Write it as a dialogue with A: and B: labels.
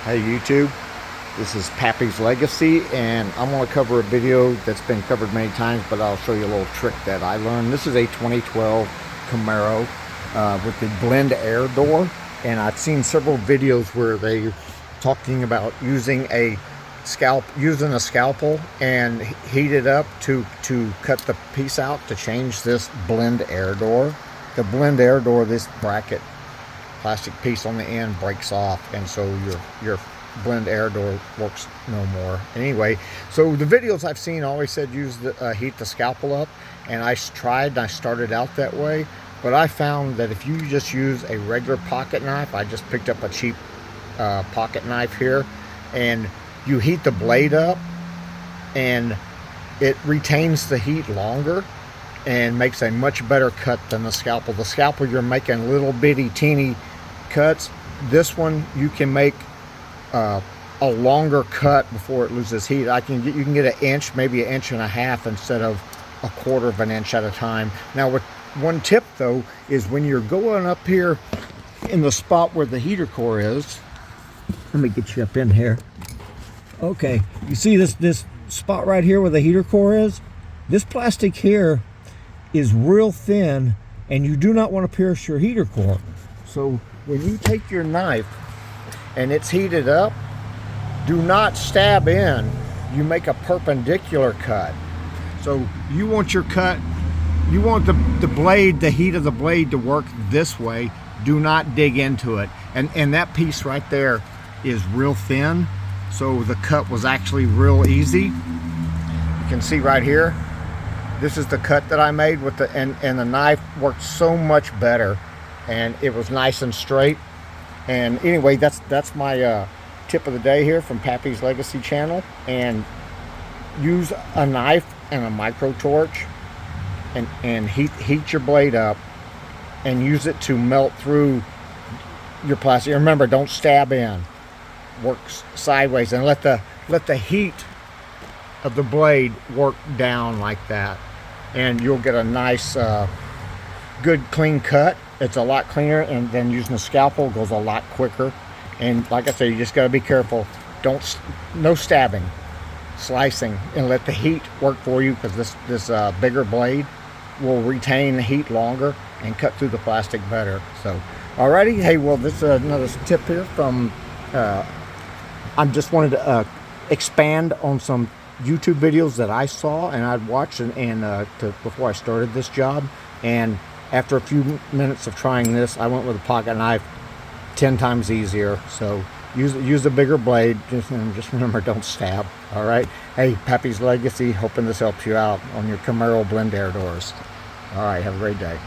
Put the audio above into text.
A: Hey YouTube, this is Pappy's Legacy, and I'm going to cover a video that's been covered many times, but I'll show you a little trick that I learned. This is a 2012 Camero with the blend air door, and I've seen several videos where they're talking about using a scalpel and heat it up to cut the piece out to change this blend air door. The blend air door, this bracket plastic piece on the end breaks off, and so your blend air door works no more. Anyway, so the videos I've seen always said use the heat the scalpel up, and I tried and I started out that way, but I found that if you just use a regular pocket knife, I just picked up a cheap pocket knife here, and you heat the blade up and it retains the heat longer and makes a much better cut than the scalpel. The scalpel, you're making little bitty teeny cuts. This one you can make a longer cut before it loses heat. You can get an inch, maybe an inch and a half instead of a quarter of an inch at a time. Now, with one tip though is when you're going up here in the spot where the heater core is, let me get you up in here. Okay, you see this spot right here where the heater core is? This plastic here is real thin, and you do not want to pierce your heater core. So when you take your knife and it's heated up, do not stab in. You make a perpendicular cut. So you want your cut, you want the blade, the heat of the blade to work this way. Do not dig into it. And that piece right there is real thin, so the cut was actually real easy. You can see right here, this is the cut that I made with and the knife worked so much better, and it was nice and straight. And anyway, that's my tip of the day here from Pappy's Legacy channel. And use a knife and a micro torch and heat your blade up and use it to melt through your plastic. Remember, don't stab in. Works sideways, and let the heat of the blade work down like that, and you'll get a nice good clean cut. It's a lot cleaner, and then using a scalpel goes a lot quicker. And like I said, you just got to be careful. No stabbing, slicing, and let the heat work for you, because this bigger blade will retain the heat longer and cut through the plastic better. So alrighty, hey, well, this is another tip here from I just wanted to expand on some YouTube videos that I saw and I'd watched before I started this job. And after a few minutes of trying this, I went with a pocket knife, 10 times easier. So use a bigger blade. Just remember, don't stab. All right. Hey, Pappy's Legacy, hoping this helps you out on your Camero blend air doors. All right. Have a great day.